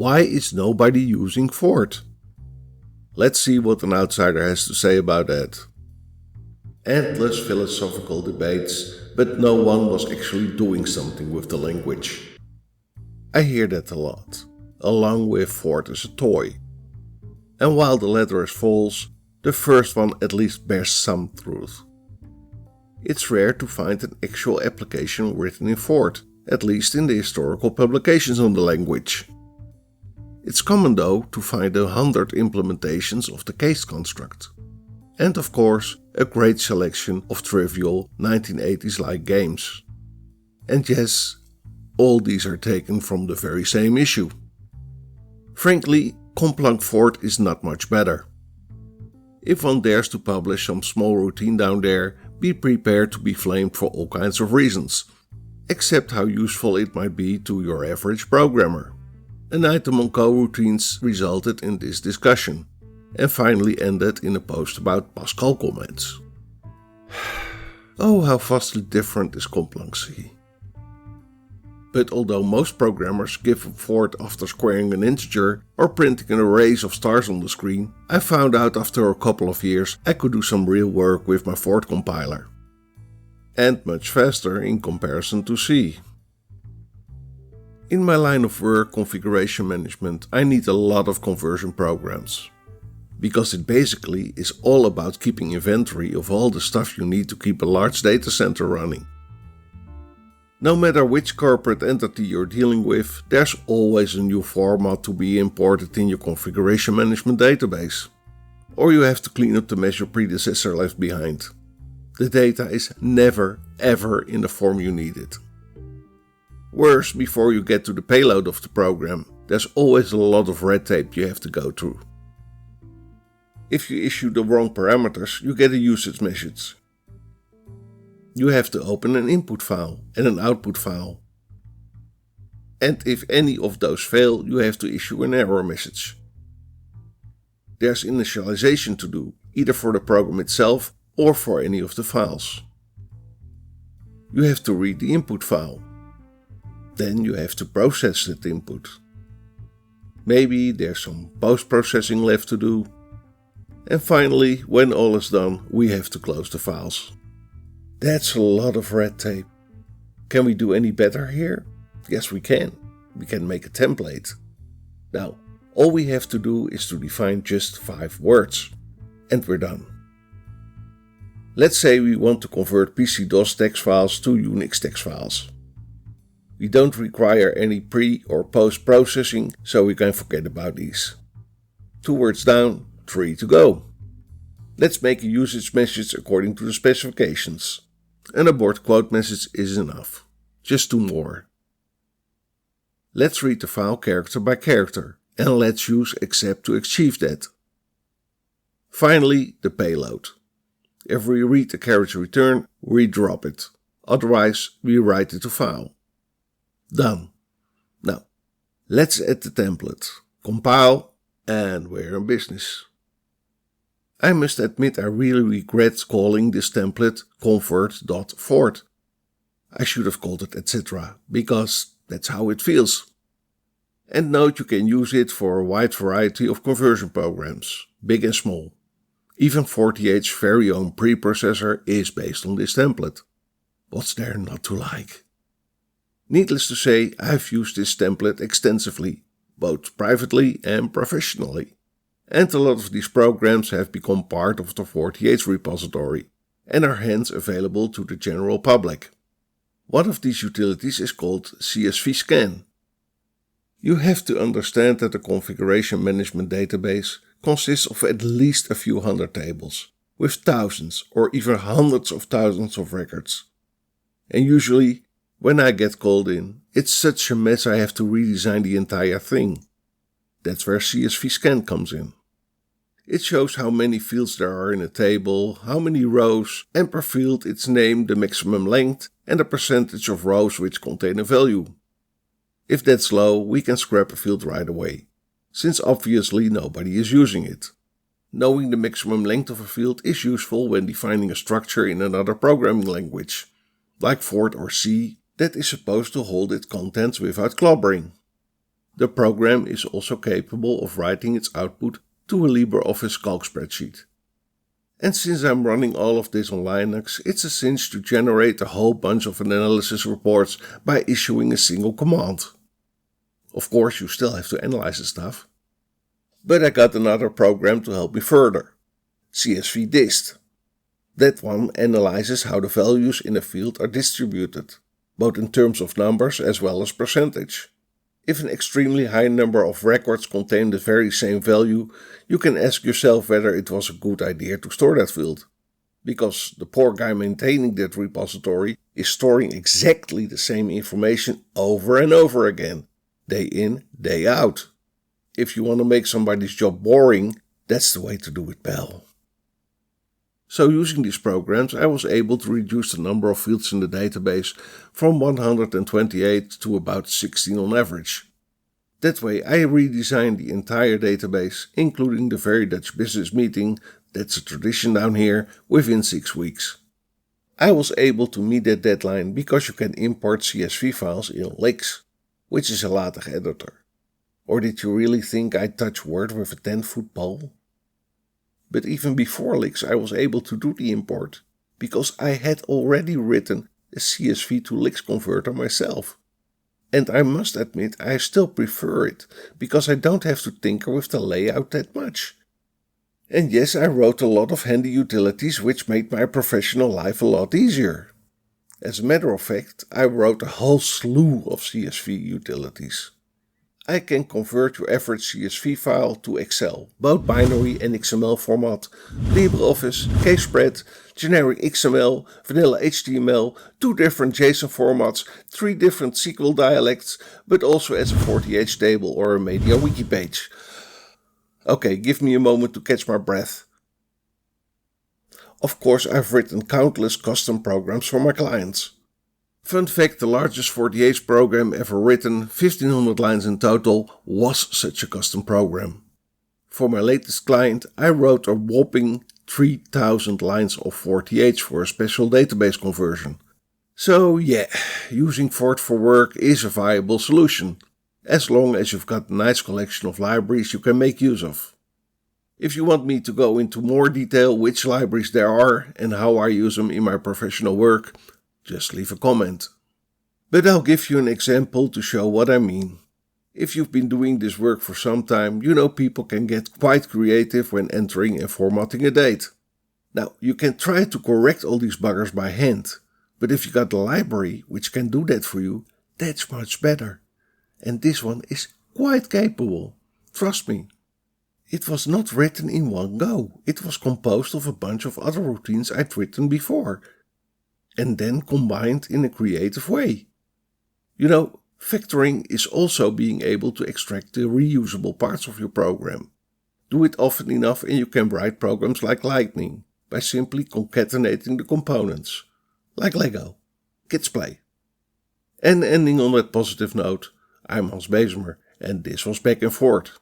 Why is nobody using Fort? Let's see what an outsider has to say about that. Endless philosophical debates, but no one was actually doing something with the language. I hear that a lot, along with Fort as a toy. And while the latter is false, the first one at least bears some truth. It's rare to find an actual application written in Fort, at least in the historical publications on the language. It's common though to find 100 implementations of the case construct. And of course, a great selection of trivial 1980s-like games. And yes, all these are taken from the very same issue. Frankly, Complang Fort is not much better. If one dares to publish some small routine down there, be prepared to be flamed for all kinds of reasons, except how useful it might be to your average programmer. An item on coroutines resulted in this discussion, and finally ended in a post about Pascal comments. Oh, how vastly different is Complang C. But although most programmers give up Fort after squaring an integer or printing an array of stars on the screen, I found out after a couple of years I could do some real work with my Fort compiler. And much faster in comparison to C. In my line of work, configuration management, I need a lot of conversion programs. Because it basically is all about keeping inventory of all the stuff you need to keep a large data center running. No matter which corporate entity you're dealing with, there's always a new format to be imported in your configuration management database. Or you have to clean up the mess your predecessor left behind. The data is never ever in the form you need it. Worse, before you get to the payload of the program, there's always a lot of red tape you have to go through. If you issue the wrong parameters, you get a usage message. You have to open an input file and an output file. And if any of those fail, you have to issue an error message. There's initialization to do, either for the program itself or for any of the files. You have to read the input file. Then you have to process that input. Maybe there's some post-processing left to do. And finally, when all is done, we have to close the files. That's a lot of red tape. Can we do any better here? Yes, we can. We can make a template. Now, all we have to do is to define just 5 words. And we're done. Let's say we want to convert PC-DOS text files to Unix text files. We don't require any pre- or post-processing, so we can forget about these. 2 words down, 3 to go. Let's make a usage message according to the specifications. An abort quote message is enough. Just 2 more. Let's read the file character by character, and let's use except to achieve that. Finally, the payload. If we read the character return, we drop it. Otherwise, we write it to file. Done. Now, let's add the template. Compile, and we're in business. I must admit I really regret calling this template convert.fort. I should have called it etc. because that's how it feels. And note you can use it for a wide variety of conversion programs, big and small. Even 48's very own preprocessor is based on this template. What's there not to like? Needless to say, I've used this template extensively, both privately and professionally. And a lot of these programs have become part of the 48's repository and are hence available to the general public. One of these utilities is called CSV Scan. You have to understand that the configuration management database consists of at least a few hundred tables, with thousands or even hundreds of thousands of records. And usually, when I get called in, it's such a mess I have to redesign the entire thing. That's where CSV Scan comes in. It shows how many fields there are in a table, how many rows, and per field its name, the maximum length, and the percentage of rows which contain a value. If that's low, we can scrap a field right away, since obviously nobody is using it. Knowing the maximum length of a field is useful when defining a structure in another programming language, like Fort or C, that is supposed to hold its contents without clobbering. The program is also capable of writing its output to a LibreOffice Calc spreadsheet. And since I'm running all of this on Linux, it's a cinch to generate a whole bunch of analysis reports by issuing a single command. Of course, you still have to analyze the stuff. But I got another program to help me further. CSV dist. That one analyzes how the values in a field are distributed, both in terms of numbers as well as percentage. If an extremely high number of records contain the very same value, you can ask yourself whether it was a good idea to store that field. Because the poor guy maintaining that repository is storing exactly the same information over and over again, day in, day out. If you want to make somebody's job boring, that's the way to do it, pal. So using these programs, I was able to reduce the number of fields in the database from 128 to about 16 on average. That way I redesigned the entire database, including the very Dutch business meeting, that's a tradition down here, within 6 weeks. I was able to meet that deadline because you can import CSV files in LIX, which is a LaTeX editor. Or did you really think I'd touch Word with a 10-foot pole? But even before LIX I was able to do the import, because I had already written a CSV to LIX converter myself. And I must admit I still prefer it, because I don't have to tinker with the layout that much. And yes, I wrote a lot of handy utilities which made my professional life a lot easier. As a matter of fact, I wrote a whole slew of CSV utilities. I can convert your average CSV file to Excel, both binary and XML format, LibreOffice, Kspread, generic XML, vanilla HTML, 2 different JSON formats, 3 different SQL dialects, but also as a 40H table or a media wiki page. Okay, give me a moment to catch my breath. Of course, I've written countless custom programs for my clients. Fun fact, the largest 40H program ever written, 1500 lines in total, was such a custom program. For my latest client, I wrote a whopping 3000 lines of 40H for a special database conversion. So yeah, using Fort for work is a viable solution, as long as you've got a nice collection of libraries you can make use of. If you want me to go into more detail which libraries there are and how I use them in my professional work, just leave a comment. But I'll give you an example to show what I mean. If you've been doing this work for some time, you know people can get quite creative when entering and formatting a date. Now, you can try to correct all these buggers by hand, but if you got a library which can do that for you, that's much better. And this one is quite capable. Trust me. It was not written in one go. It was composed of a bunch of other routines I'd written before, and then combined in a creative way. You know, factoring is also being able to extract the reusable parts of your program. Do it often enough and you can write programs like lightning by simply concatenating the components. Like Lego. Kids play. And ending on that positive note, I'm Hans Bezemer and this was Back and Forth.